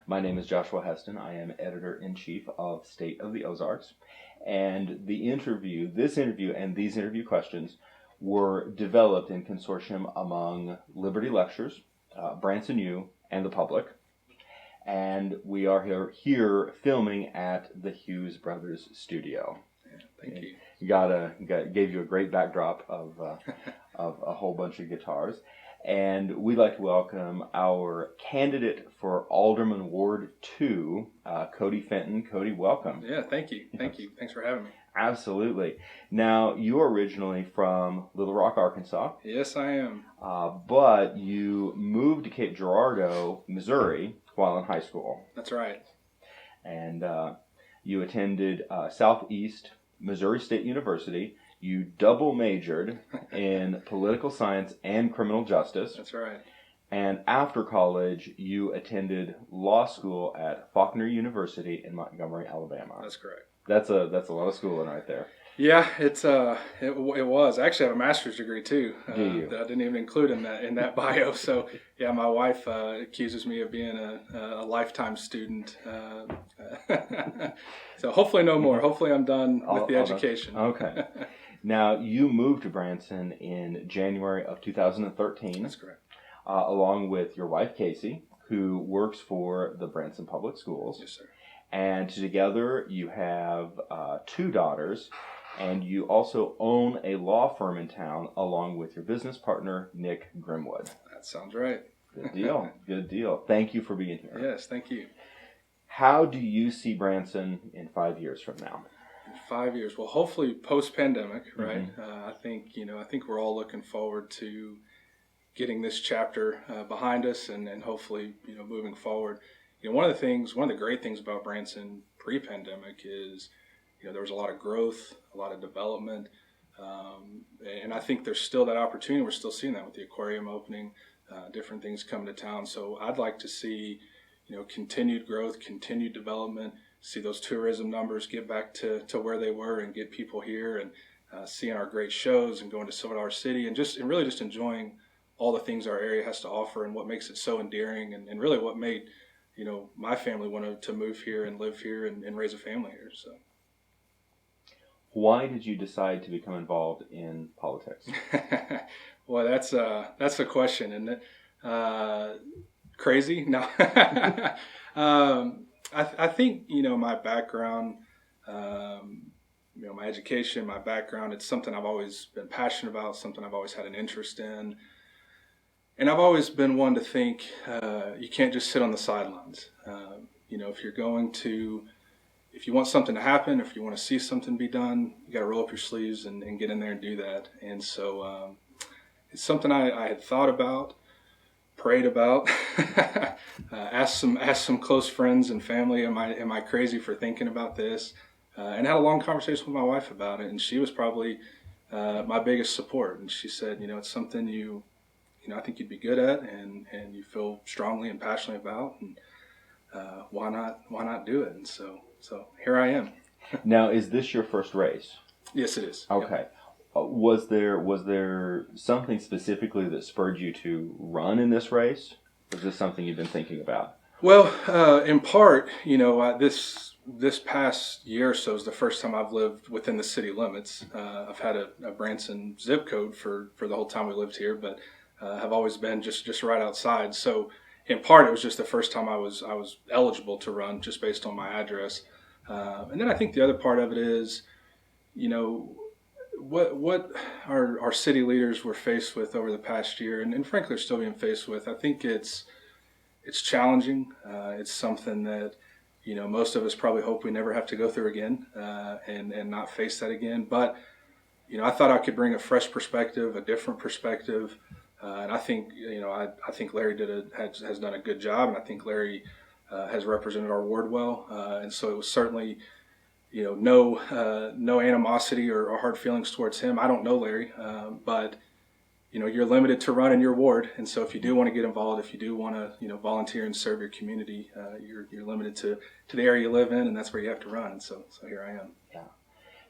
My name is Joshua Heston. I am editor-in-chief of State of the Ozarks. And this interview and these interview questions were developed in consortium among Liberty Lectures, Branson U, and the public. And we are here filming at the Hughes Brothers studio. Thank you. Gave you a great backdrop of a whole bunch of guitars. And we'd like to welcome our candidate for Alderman Ward 2, Cody Fenton. Cody, welcome. Yeah, thank you. Thank you. Thanks for having me. Absolutely. Now, you're originally from Little Rock, Arkansas. Yes, I am. But you moved to Cape Girardeau, Missouri, while in high school. That's right. And you attended Southeast Missouri State University. You double majored in political science and criminal justice. That's right. And after college, you attended law school at Faulkner University in Montgomery, Alabama. That's correct. That's a lot of schooling right there. Yeah, it was. I actually have a master's degree too. Do you? That I didn't even include in that bio. So yeah, my wife accuses me of being a lifetime student. So hopefully no more. Hopefully I'm done with the education. Okay. Now, you moved to Branson in January of 2013. That's correct. Along with your wife, Casey, who works for the Branson Public Schools. Yes, sir. And together you have 2 daughters, and you also own a law firm in town along with your business partner, Nick Grimwood. That sounds right. Good deal. Good deal. Thank you for being here. Yes, thank you. How do you see Branson in 5 years from now? 5 years. Well, hopefully post-pandemic, right? Mm-hmm. I think we're all looking forward to getting this chapter behind us, and hopefully, moving forward. One of the great things about Branson pre-pandemic is, there was a lot of growth, a lot of development, and I think there's still that opportunity. We're still seeing that with the aquarium opening, different things coming to town. So I'd like to see, continued growth, continued development. See those tourism numbers get back to where they were, and get people here and seeing our great shows and going to Silver Dollar City and really just enjoying all the things our area has to offer and what makes it so endearing and really what made my family want to move here and live here and raise a family here. So, why did you decide to become involved in politics? Well, that's a question, isn't it? Crazy? No. I think, my background, my education, my background, it's something I've always been passionate about, something I've always had an interest in. And I've always been one to think you can't just sit on the sidelines. If you want something to happen, if you want to see something be done, you got to roll up your sleeves and get in there and do that. And so it's something I had thought about, prayed about, asked some close friends and family, am I crazy for thinking about this? And had a long conversation with my wife about it, and she was probably my biggest support. And she said, it's something I think you'd be good at, and you feel strongly and passionately about, and why not do it? And so here I am. Now, is this your first race? Yes, it is. Okay. Yep. Was there something specifically that spurred you to run in this race? Was this something you've been thinking about? Well, in part, this past year or so is the first time I've lived within the city limits. I've had a Branson zip code for the whole time we lived here, but have always been just right outside. So in part, it was just the first time I was eligible to run just based on my address. And then I think the other part of it is, what our city leaders were faced with over the past year, and frankly are still being faced with. I think it's challenging. It's something that most of us probably hope we never have to go through again, and not face that again. But I thought I could bring a fresh perspective, a different perspective, and I think I think Larry has done a good job, and I think Larry has represented our ward well, and so it was certainly. No animosity or hard feelings towards him. I don't know Larry, but you're limited to run in your ward, and so if you do want to get involved, if you do want to volunteer and serve your community, you're limited to the area you live in, and that's where you have to run. And so here I am. Yeah.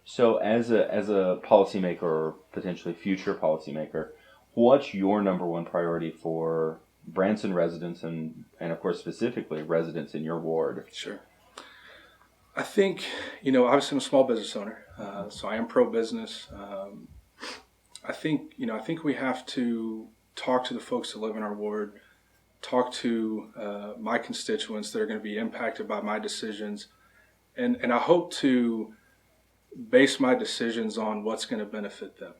So as a policymaker, or potentially future policymaker, what's your number one priority for Branson residents and of course specifically residents in your ward? Sure. I think, obviously I'm a small business owner, so I am pro-business. I think we have to talk to the folks that live in our ward, talk to my constituents that are going to be impacted by my decisions, and I hope to base my decisions on what's going to benefit them.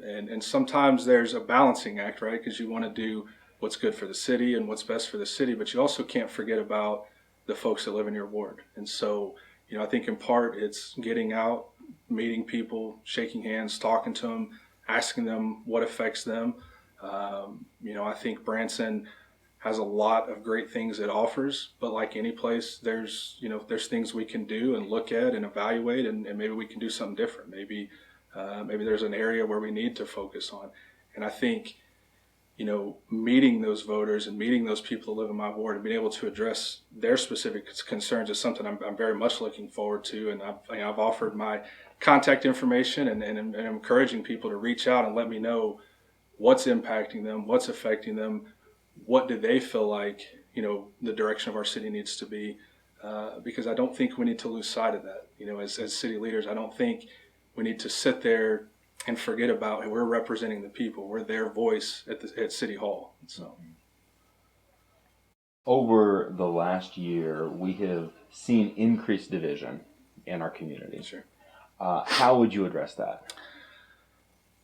And sometimes there's a balancing act, right? Because you want to do what's good for the city and what's best for the city, but you also can't forget about the folks that live in your ward. And so, I think in part it's getting out, meeting people, shaking hands, talking to them, asking them what affects them. I think Branson has a lot of great things it offers, but like any place, there's things we can do and look at and evaluate, and maybe we can do something different. Maybe there's an area where we need to focus on. And I think, meeting those voters and meeting those people who live in my ward and being able to address their specific concerns is something I'm very much looking forward to. And I've offered my contact information and encouraging people to reach out and let me know what's impacting them, what's affecting them, what do they feel like, the direction of our city needs to be, because I don't think we need to lose sight of that. As city leaders, I don't think we need to sit there and forget about we're representing the people. We're their voice at City Hall. So, over the last year, we have seen increased division in our community. Sure. How would you address that?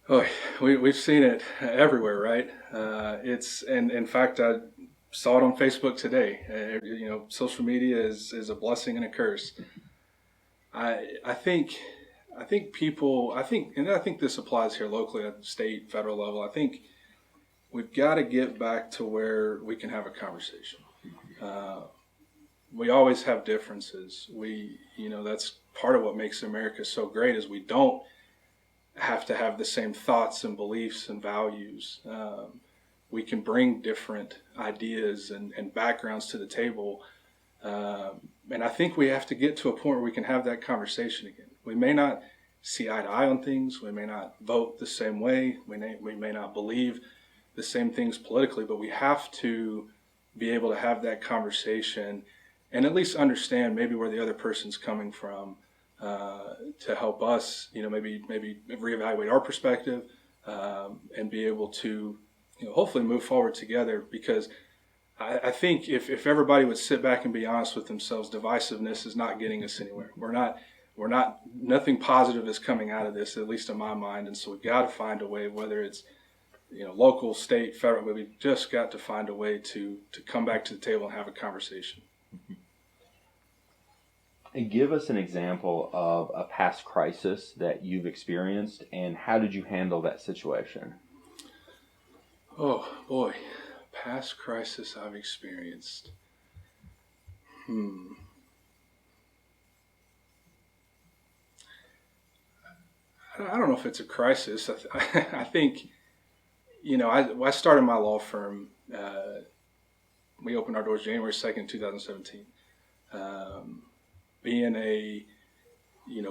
Oh, we've seen it everywhere, right? And in fact, I saw it on Facebook today. Social media is a blessing and a curse. I think this applies here locally at the state, federal level. I think we've got to get back to where we can have a conversation. We always have differences. That's part of what makes America so great is we don't have to have the same thoughts and beliefs and values. We can bring different ideas and backgrounds to the table. And I think we have to get to a point where we can have that conversation again. We may not see eye to eye on things. We may not vote the same way. We may not believe the same things politically, but we have to be able to have that conversation and at least understand maybe where the other person's coming from, to help us, maybe reevaluate our perspective, and be able to, hopefully move forward together. Because I think if everybody would sit back and be honest with themselves, divisiveness is not getting us anywhere. Nothing positive is coming out of this, at least in my mind. And so we've got to find a way, whether it's, local, state, federal, but we've just got to find a way to come back to the table and have a conversation. Mm-hmm. And give us an example of a past crisis that you've experienced, and how did you handle that situation? Oh boy, past crisis I've experienced. I don't know if it's a crisis. I think, I started my law firm. We opened our doors January 2nd, 2017. Being a,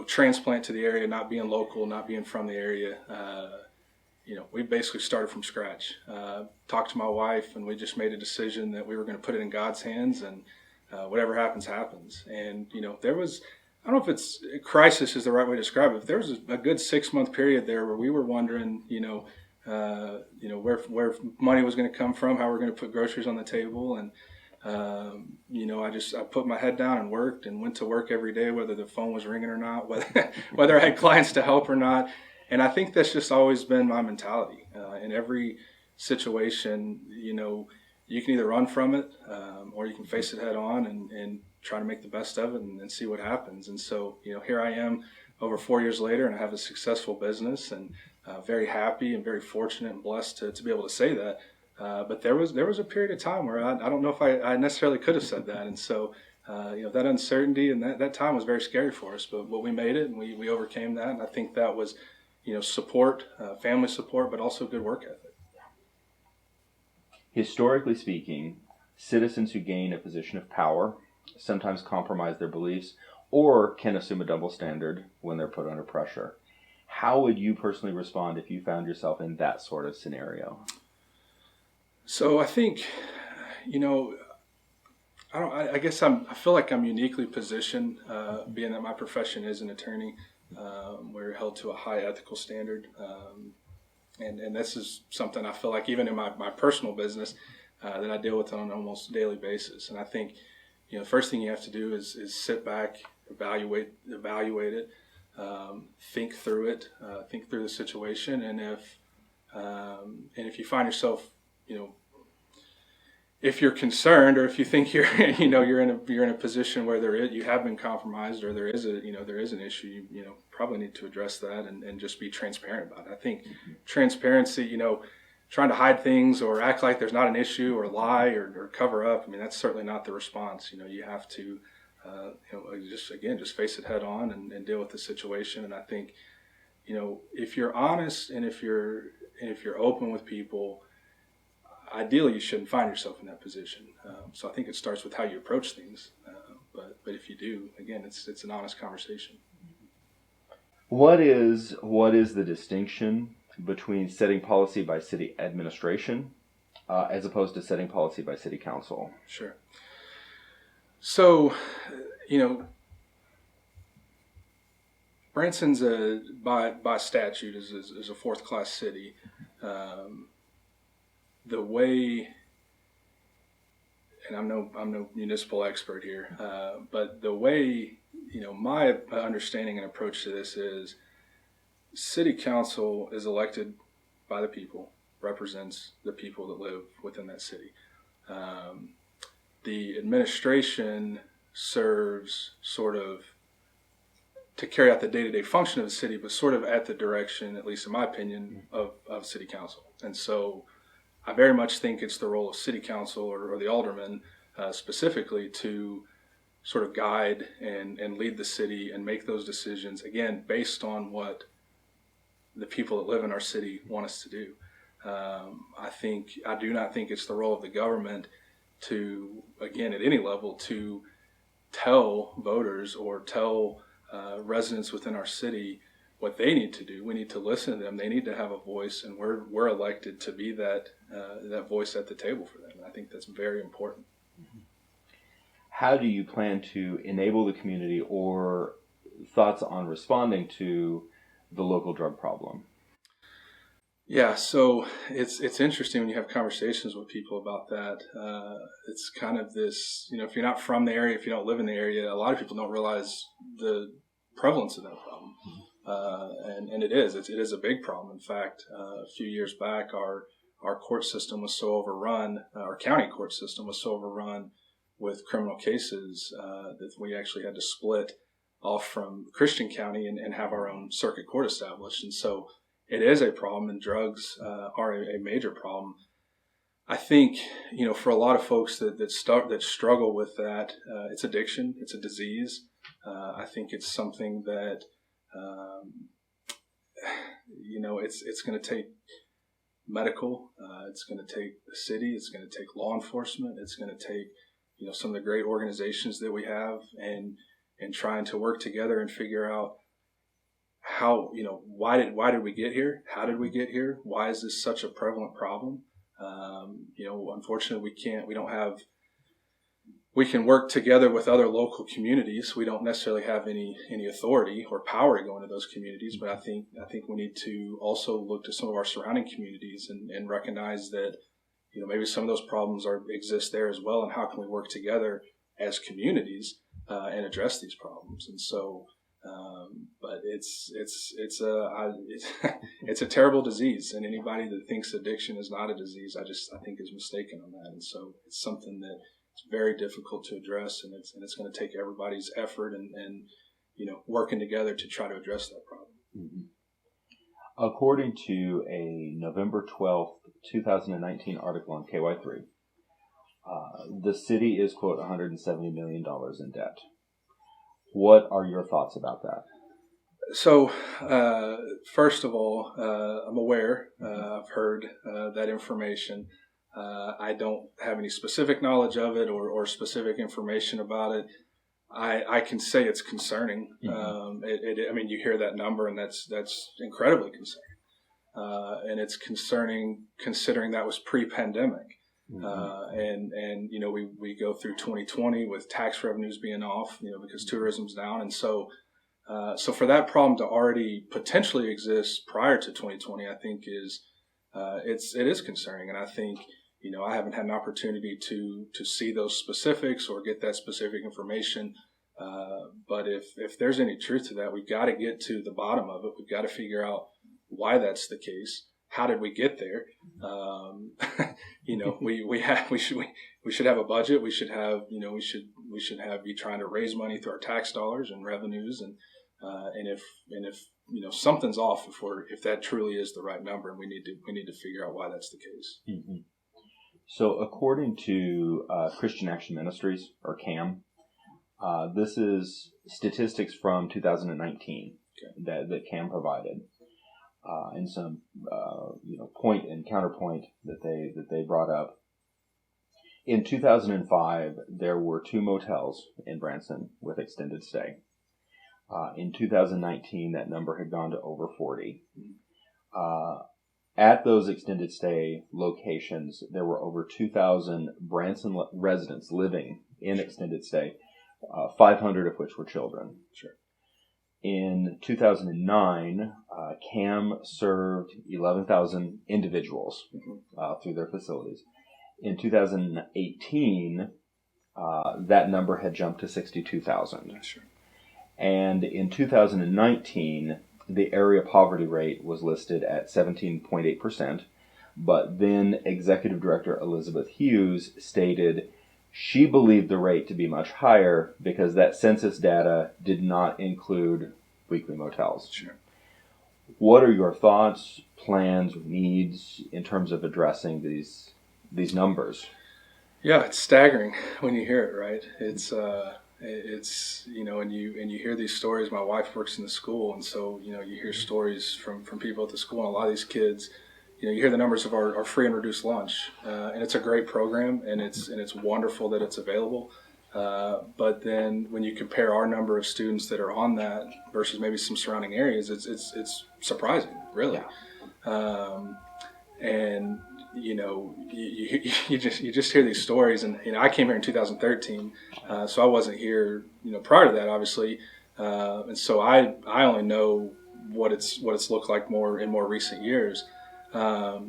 transplant to the area, not being local, not being from the area, we basically started from scratch. Talked to my wife, and we just made a decision that we were going to put it in God's hands, and whatever happens, happens. And, there was, I don't know if it's crisis is the right way to describe it, but there was a good 6-month period there where we were wondering, where money was going to come from, how we're going to put groceries on the table. And, I put my head down and worked and went to work every day, whether the phone was ringing or not, whether I had clients to help or not. And I think that's just always been my mentality. In every situation, you can either run from it, or you can face it head on and try to make the best of it and see what happens. And so, here I am over 4 years later, and I have a successful business, and very happy and very fortunate and blessed to be able to say that. But there was a period of time where I don't know if I necessarily could have said that. And so, that uncertainty and that time was very scary for us, but we made it, and we overcame that. And I think that was, support, family support, but also good work ethic. Historically speaking, citizens who gain a position of power sometimes compromise their beliefs or can assume a double standard when they're put under pressure. How would you personally respond if you found yourself in that sort of scenario? So I think, you know, I guess I feel like I'm uniquely positioned, being that my profession is an attorney. We're held to a high ethical standard. And this is something I feel like even in my personal business that I deal with on an almost daily basis. And I think, the first thing you have to do is sit back, evaluate it, think through it, think through the situation. And if you find yourself, if you're concerned, or if you think you're, you're in a position where you have been compromised, or there is an issue, you probably need to address that and just be transparent about it. I think transparency, trying to hide things or act like there's not an issue or lie or cover up. I mean, that's certainly not the response. You have to, just face it head on and deal with the situation. And I think, if you're honest and if you're open with people, ideally, you shouldn't find yourself in that position. So I think it starts with how you approach things. But if you do, again, it's an honest conversation. What is the distinction between setting policy by city administration as opposed to setting policy by city council? Sure. So, Branson's by statute is a fourth class city. The way, and I'm no municipal expert here, but the way, my understanding and approach to this is city council is elected by the people, represents the people that live within that city. The administration serves sort of to carry out the day-to-day function of the city, but sort of at the direction, at least in my opinion, of city council. And so I very much think it's the role of city council or the alderman specifically to sort of guide and lead the city and make those decisions, again, based on what the people that live in our city want us to do. I do not think it's the role of the government to, again, at any level, to tell voters or tell residents within our city what they need to do. We need to listen to them. They need to have a voice, and we're elected to be that voice at the table for them. And I think that's very important. How do you plan to enable the community, or thoughts on responding to the local drug problem? Yeah, so it's interesting when you have conversations with people about that. It's kind of this, if you're not from the area, if you don't live in the area, a lot of people don't realize the prevalence of that problem. And it is a big problem. In fact, a few years back, our court system was so overrun, our county court system was so overrun with criminal cases that we actually had to split off from Christian County and have our own circuit court established. And so it is a problem, and drugs are a major problem. I think, for a lot of folks that struggle with that, it's addiction, it's a disease. I think it's something that, it's going to take medical, it's going to take the city, it's going to take law enforcement, it's going to take, some of the great organizations that we have, and trying to work together and figure out how, why did we get here? How did we get here? Why is this such a prevalent problem? Unfortunately, we can work together with other local communities. We don't necessarily have any authority or power to go into those communities, but I think we need to also look to some of our surrounding communities and recognize that, maybe some of those problems exist there as well, and how can we work together as communities and address these problems? And so, but it's a terrible disease, and anybody that thinks addiction is not a disease, I think is mistaken on that. And so it's something that it's very difficult to address, and it's going to take everybody's effort and working together to try to address that problem. Mm-hmm. According to a November 12th, 2019 article on KY3, the city is, quote, $170 million in debt. What are your thoughts about that? So, first of all, I'm aware. I've heard that information. I don't have any specific knowledge of it or specific information about it. I can say it's concerning. Mm-hmm. You hear that number, and that's incredibly concerning. And it's concerning considering that was pre-pandemic. And we go through 2020 with tax revenues being off, because tourism's down. And so for that problem to already potentially exist prior to 2020, I think it is concerning. And I think, I haven't had an opportunity to see those specifics or get that specific information. But if there's any truth to that, we've got to get to the bottom of it. We've got to figure out why that's the case. How did we get there? We should have a budget. We should have, be trying to raise money through our tax dollars and revenues. And if something's off, if that truly is the right number, and we need to figure out why that's the case. Mm-hmm. So according to Christian Action Ministries, or CAM, this is statistics from 2019 that CAM provided, and some point and counterpoint that they brought up. In 2005, there were 2 motels in Branson with extended stay. In 2019, that number had gone to over 40. At those extended stay locations, there were over 2,000 Branson residents living in extended stay, 500 of which were children. Sure. In 2009, CAM served 11,000 individuals through their facilities. In 2018, that number had jumped to 62,000. Sure. And in 2019, the area poverty rate was listed at 17.8%, but then Executive Director Elizabeth Hughes stated she believed the rate to be much higher because that census data did not include weekly motels. Sure. What are your thoughts, plans, needs in terms of addressing these numbers? Yeah, it's staggering when you hear it, right? It's and you hear these stories. My wife works in the school, and so you hear stories from people at the school, and a lot of these kids, you hear the numbers of our free and reduced lunch, and it's a great program, and it's wonderful that it's available. But then when you compare our number of students that are on that versus maybe some surrounding areas, it's surprising, really. And you just hear these stories, and I came here in 2013, so I wasn't here prior to that, obviously, and so I only know what it's looked like in more recent years. I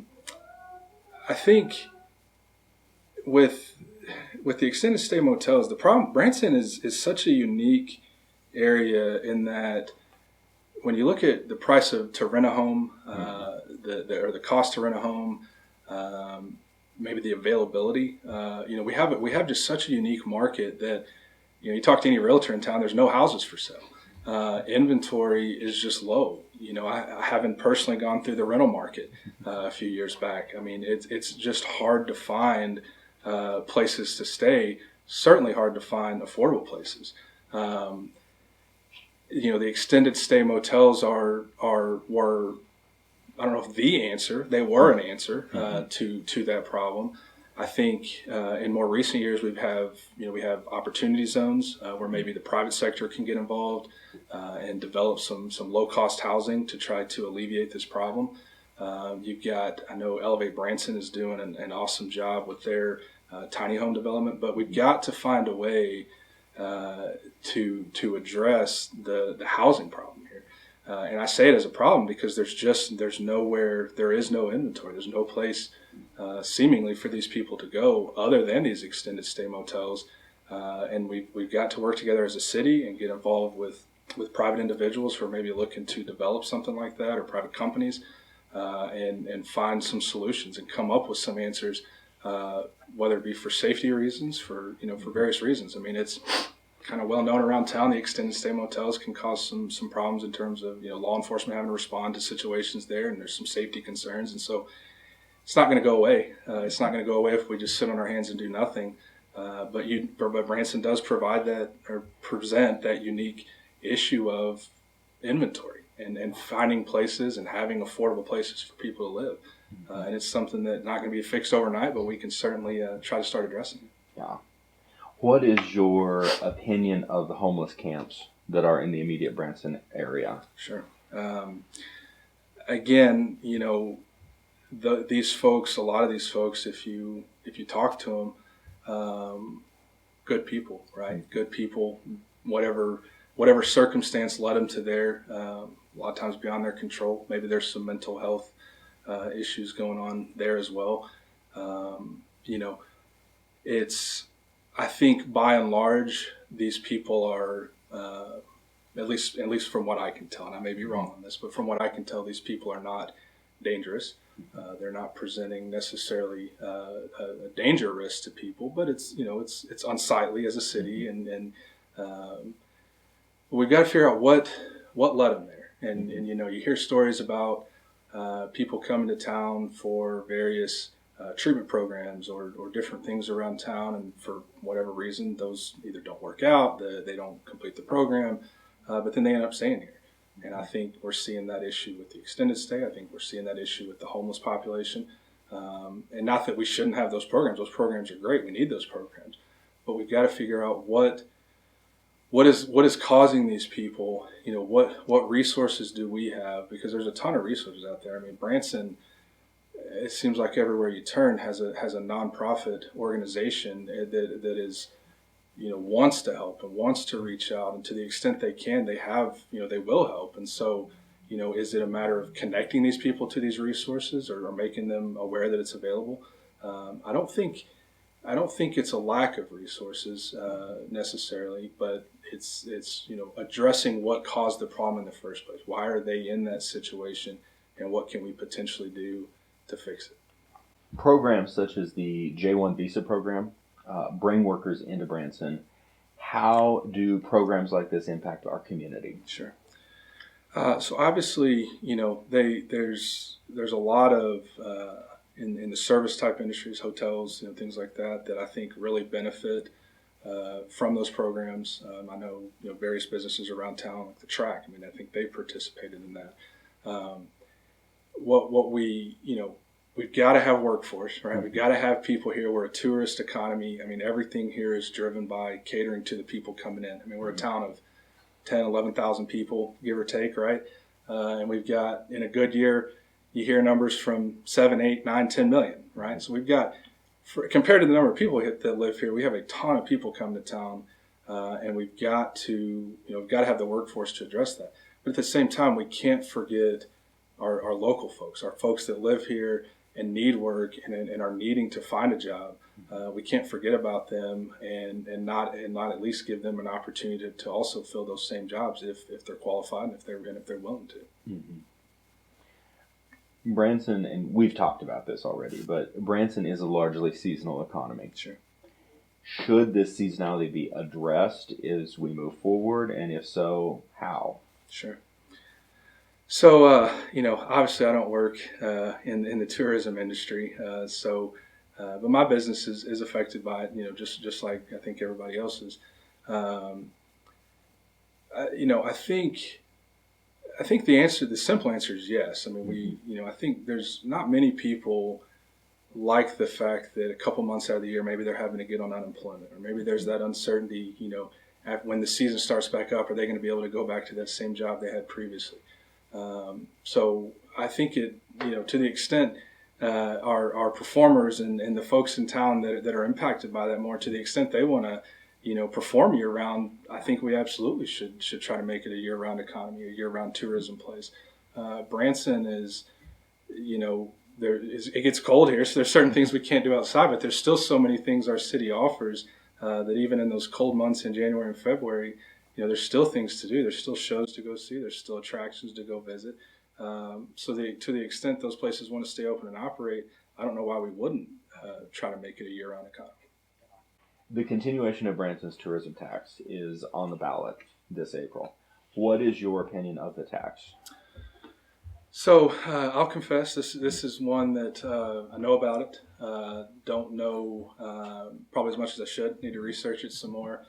think with the extended stay motels, the problem, Branson is such a unique area in that when you look at the price to rent a home, the cost to rent a home, maybe the availability, we have just such a unique market that you talk to any realtor in town, there's no houses for sale. Inventory is just low. I haven't personally gone through the rental market a few years back. I mean, it's just hard to find places to stay. Certainly hard to find affordable places. The extended stay motels were, I don't know if the answer. They were an answer to that problem. I think in more recent years we have opportunity zones where maybe the private sector can get involved and develop some low cost housing to try to alleviate this problem. I know Elevate Branson is doing an awesome job with their tiny home development, but we've got to find a way to address the housing problem here. And I say it as a problem because there is no inventory. There's no place seemingly for these people to go other than these extended stay motels. And we've got to work together as a city and get involved with private individuals who are maybe looking to develop something like that, or private companies, and find some solutions and come up with some answers, whether it be for safety reasons, for various reasons. I mean, it's kind of well known around town, the extended stay motels can cause some problems in terms of law enforcement having to respond to situations there, and there's some safety concerns, and so it's not going to go away. It's not going to go away if we just sit on our hands and do nothing. But Branson does provide that, or present that unique issue of inventory and finding places and having affordable places for people to live. And it's something that's not going to be fixed overnight, but we can certainly try to start addressing it. Yeah. What is your opinion of the homeless camps that are in the immediate Branson area? Sure. Again, these folks, a lot of these folks, if you talk to them, good people, right? Good people, whatever circumstance led them to there. A lot of times beyond their control. Maybe there's some mental health issues going on there as well. You know, I think by and large, these people are, at least from what I can tell, and I may be wrong on this, but from what I can tell, these people are not dangerous. They're not presenting necessarily a danger risk to people, but it's unsightly as a city, and we've got to figure out what led them there. And you hear stories about people coming to town for various treatment programs or different things around town, and for whatever reason, those either don't work out, they don't complete the program, but then they end up staying here. And I think we're seeing that issue with the extended stay. I think we're seeing that issue with the homeless population. And not that we shouldn't have those programs. Those programs are great. We need those programs. But we've got to figure out what is causing these people. What resources do we have? Because there's a ton of resources out there. I mean, Branson, it seems like everywhere you turn has a nonprofit organization that is, wants to help and wants to reach out, and to the extent they can, they will help. And so, is it a matter of connecting these people to these resources, or making them aware that it's available? I don't think it's a lack of resources necessarily, but it's addressing what caused the problem in the first place. Why are they in that situation, and what can we potentially do to fix it? Programs such as the J-1 visa program bring workers into Branson. How do programs like this impact our community? Sure. So obviously, there's a lot of in the service type industries, hotels, things like that I think really benefit from those programs. I know, various businesses around town, like the track. I mean, I think they participated in that. We've got to have workforce, right? We've got to have people here. We're a tourist economy. I mean, everything here is driven by catering to the people coming in. I mean, we're a town of 10, 11,000 people, give or take, right? And we've got, in a good year, you hear numbers from 7, 8, 9, 10 million, right? So we've got, compared to the number of people that live here, we have a ton of people come to town, and we've got to have the workforce to address that. But at the same time, we can't forget our local folks, our folks that live here and need work and are needing to find a job. We can't forget about them and not at least give them an opportunity to also fill those same jobs if they're qualified and if they're willing to. Mm-hmm. Branson, and we've talked about this already, but Branson is a largely seasonal economy. Sure. Should this seasonality be addressed as we move forward, and if so, how? Sure. So, obviously I don't work in the tourism industry, but my business is affected by it, just like I think everybody else is. I think the simple answer is yes. I mean, I think there's not many people like the fact that a couple months out of the year, maybe they're having to get on unemployment, or maybe there's that uncertainty, when the season starts back up, are they going to be able to go back to that same job they had previously? So I think to the extent our performers and the folks in town that are impacted by that more, to the extent they want to, perform year round, I think we absolutely should try to make it a year round economy, a year round tourism place. Branson is, it gets cold here, so there's certain things we can't do outside, but there's still so many ththings our city offers that even in those cold months in January and February, there's still things to do. There's still shows to go see. There's still attractions to go visit. To the extent those places want to stay open and operate, I don't know why we wouldn't try to make it a year-round economy. The continuation of Branson's tourism tax is on the ballot this April. What is your opinion of the tax? So I'll confess, this is one that I know about it. Don't know probably as much as I should. Need to research it some more.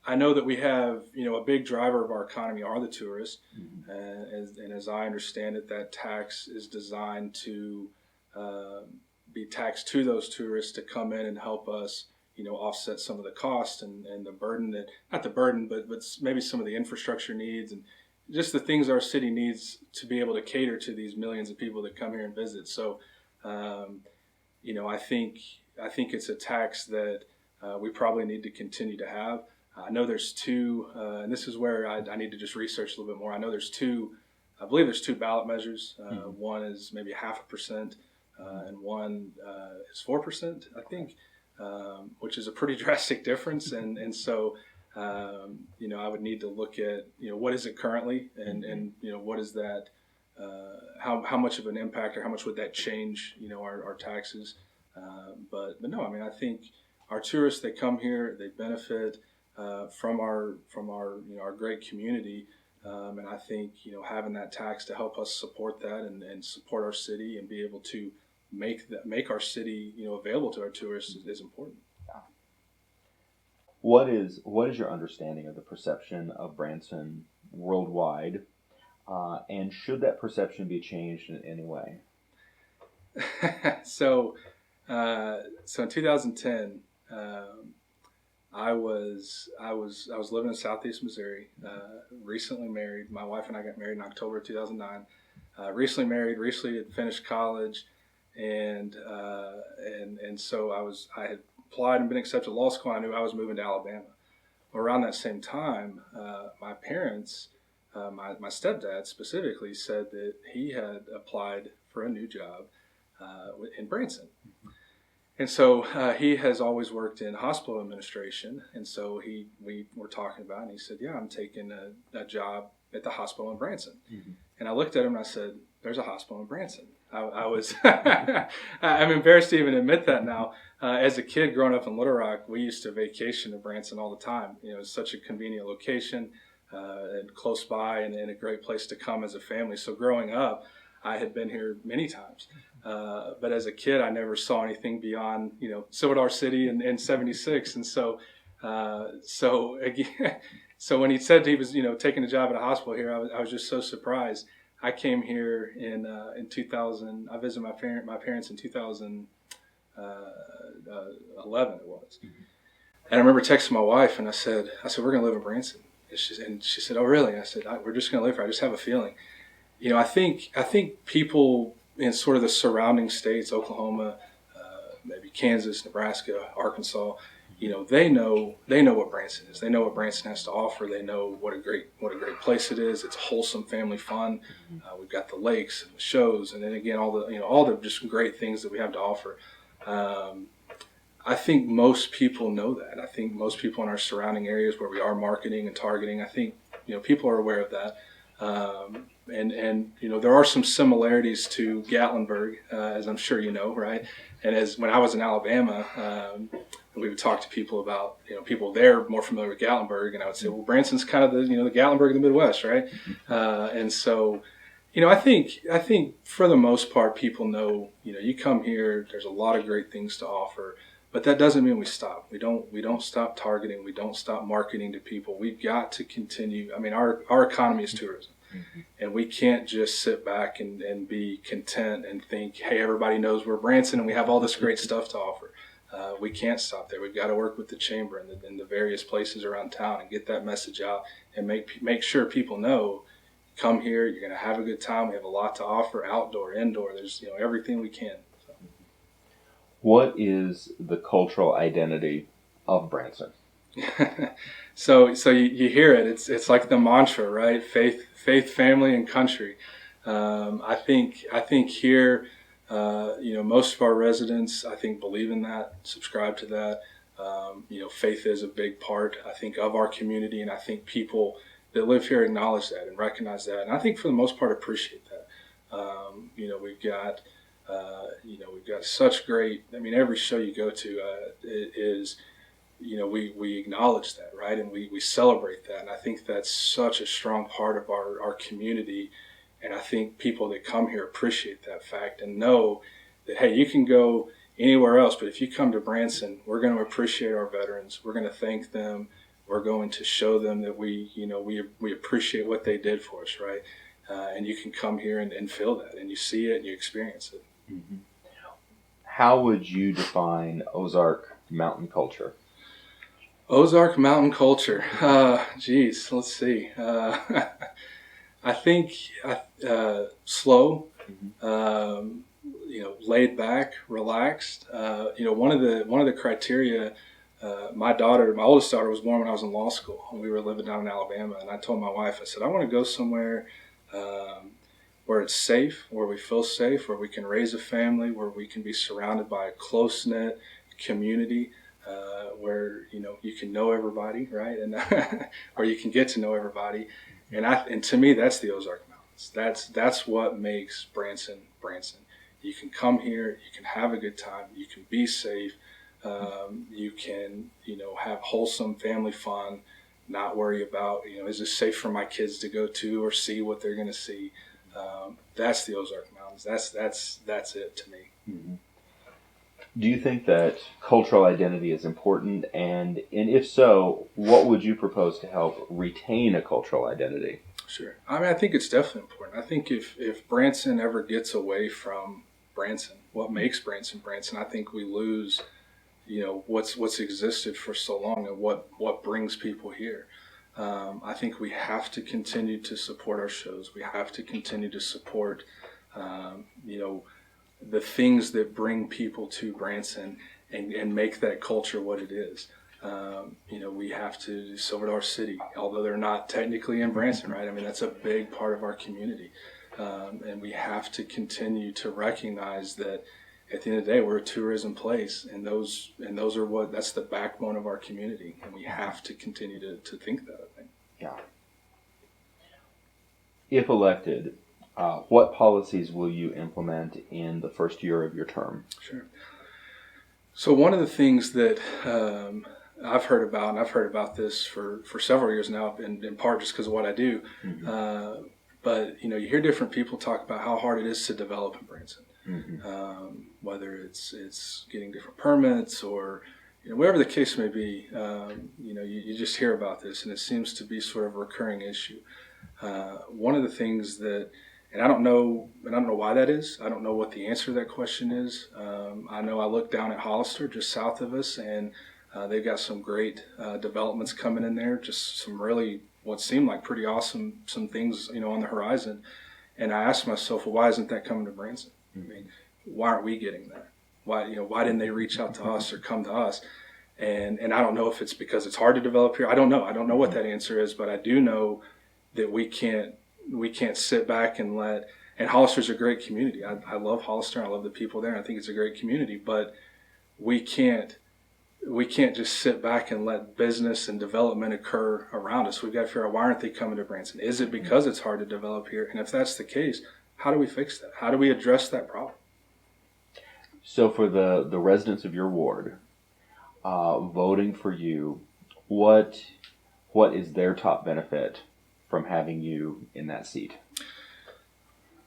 I know that we have, a big driver of our economy are the tourists, and as I understand it, that tax is designed to be taxed to those tourists to come in and help us, offset some of the cost and the burden but maybe some of the infrastructure needs and just the things our city needs to be able to cater to these millions of people that come here and visit. So, I think it's a tax that we probably need to continue to have. I know there's two, and this is where I need to just research a little bit more. I know I believe there's two ballot measures. One is maybe 0.5%, and one is 4%, I think, which is a pretty drastic difference. And so, I would need to look at, what is it currently, and what is that, how much of an impact, or how much would that change, our taxes. But no, I mean, I think our tourists, they come here, they benefit from our great community, and I think having that tax to help us support that, and support our city, and be able to make our city available to our tourists is important. What is your understanding of the perception of Branson worldwide, and should that perception be changed in any way? So in 2010, I was living in Southeast Missouri. Recently married. My wife and I got married in October of 2009. Recently married. Recently had finished college, and so I had applied and been accepted to law school. I knew I was moving to Alabama. Around that same time, my parents, my stepdad specifically, said that he had applied for a new job in Branson. And so he has always worked in hospital administration, and so we were talking about it, and he said, "Yeah, I'm taking a job at the hospital in Branson." Mm-hmm. And I looked at him and I said, "There's a hospital in Branson." I was I'm embarrassed to even admit that now. As a kid growing up in Little Rock, we used to vacation to Branson all the time. It's such a convenient location, and close by, and a great place to come as a family. So growing up, I had been here many times. But as a kid, I never saw anything beyond, Silver City and 76. And so again, so when he said he was, taking a job at a hospital here, I was just so surprised. I came here in 2000. I visited my parents in 2011. It was, mm-hmm. And I remember texting my wife, and I said, "We're going to live in Branson." And she said, "Oh, really?" And I said, "We're just going to live here. I just have a feeling." I think people in sort of the surrounding states, Oklahoma, maybe Kansas, Nebraska, Arkansas, they know what Branson is. They know what Branson has to offer. They know what a great place it is. It's wholesome, family fun. We've got the lakes and the shows, and then again all the just great things that we have to offer. I think most people know that. I think most people in our surrounding areas where we are marketing and targeting, I think people are aware of that. And there are some similarities to Gatlinburg, as I'm sure you know, right? And as when I was in Alabama, we would talk to people about, people there more familiar with Gatlinburg, and I would say, well, Branson's kind of the Gatlinburg of the Midwest, right? And so, I think for the most part, people know, you come here, there's a lot of great things to offer, but that doesn't mean we stop. We don't stop targeting. We don't stop marketing to people. We've got to continue. I mean, our economy is tourism. Mm-hmm. And we can't just sit back and be content and think, hey, everybody knows we're Branson and we have all this great stuff to offer. We can't stop there. We've got to work with the chamber and the various places around town and get that message out and make sure people know, come here, you're going to have a good time. We have a lot to offer, outdoor, indoor. There's everything we can. So. What is the cultural identity of Branson? So you hear it. It's like the mantra, right? Faith, family, and country. I think here, most of our residents, I think, believe in that, subscribe to that. Faith is a big part, I think, of our community, and I think people that live here acknowledge that and recognize that, and I think for the most part appreciate that. We've got such great. I mean, every show you go to is. We acknowledge that, right? And we celebrate that. And I think that's such a strong part of our community. And I think people that come here appreciate that fact and know that, hey, you can go anywhere else, but if you come to Branson, we're going to appreciate our veterans. We're going to thank them. We're going to show them that we appreciate what they did for us, right? And you can come here and feel that, and you see it and you experience it. Mm-hmm. How would you define Ozark mountain culture? Ozark mountain culture. Let's see. I think slow, Mm-hmm. laid back, relaxed. One of the criteria. My oldest daughter, was born when I was in law school, and we were living down in Alabama. And I told my wife, I said, I want to go somewhere where it's safe, where we feel safe, where we can raise a family, where we can be surrounded by a close knit community, where you can know everybody, right, and or you can get to know everybody. And to me, that's the Ozark Mountains. That's what makes Branson Branson. You can come here, you can have a good time, you can be safe, you can have wholesome family fun, not worry about is this safe for my kids to go to or see what they're going to see. That's the Ozark Mountains. That's it to me. Mm-hmm. Do you think that cultural identity is important? And if so, what would you propose to help retain a cultural identity? Sure. I mean, I think it's definitely important. I think if Branson ever gets away from Branson, what makes Branson Branson, I think we lose, what's existed for so long and what brings people here. I think we have to continue to support our shows. We have to continue to support, the things that bring people to Branson and make that culture what it is. We have to Silver Dollar City, although they're not technically in Branson, right? I mean, that's a big part of our community. And we have to continue to recognize that at the end of the day, we're a tourism place, and those are that's the backbone of our community. And we have to continue to think that, I think. Yeah. If elected, what policies will you implement in the first year of your term? Sure. So one of the things that I've heard about, and I've heard about this for several years now, in part just because of what I do. Mm-hmm. But you hear different people talk about how hard it is to develop in Branson, whether it's getting different permits or whatever the case may be. You just hear about this, and it seems to be sort of a recurring issue. One of the things that, and I don't know why that is. I don't know what the answer to that question is. I know I look down at Hollister, just south of us, and they've got some great developments coming in there. Just some really what seemed like pretty awesome some things on the horizon. And I asked myself, well, why isn't that coming to Branson? I mean, why aren't we getting that? Why didn't they reach out to us or come to us? And I don't know if it's because it's hard to develop here. I don't know. I don't know what that answer is, but I do know that we can't sit back and and Hollister's a great community. I love Hollister. I love the people there. I think it's a great community, but we can't just sit back and let business and development occur around us. We've got to figure out, why aren't they coming to Branson? Is it because it's hard to develop here? And if that's the case, how do we fix that? How do we address that problem? So for the residents of your ward voting for you, what is their top benefit from having you in that seat?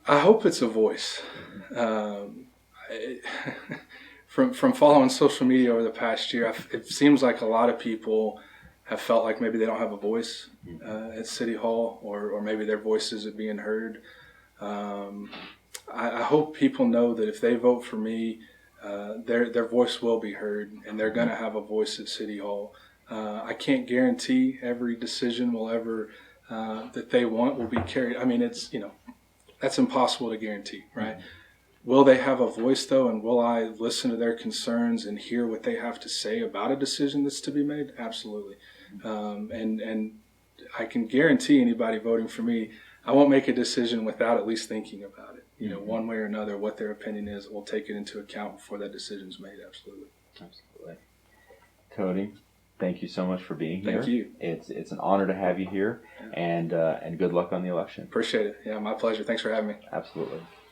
I hope it's a voice. From following social media over the past year, it seems like a lot of people have felt like maybe they don't have a voice at City Hall, or maybe their voice isn't being heard. I hope people know that if they vote for me, their voice will be heard, and they're going to have a voice at City Hall. I can't guarantee every decision will ever that they want will be carried. I mean, it's that's impossible to guarantee, right? Will they have a voice, though, and will I listen to their concerns and hear what they have to say about a decision that's to be made? Absolutely. And I can guarantee anybody voting for me, I won't make a decision without at least thinking about it. One way or another, what their opinion is, we'll take it into account before that decision's made. Absolutely. Absolutely. Cody, thank you so much for being here. Thank you. It's an honor to have you here, and good luck on the election. Appreciate it. Yeah, my pleasure. Thanks for having me. Absolutely.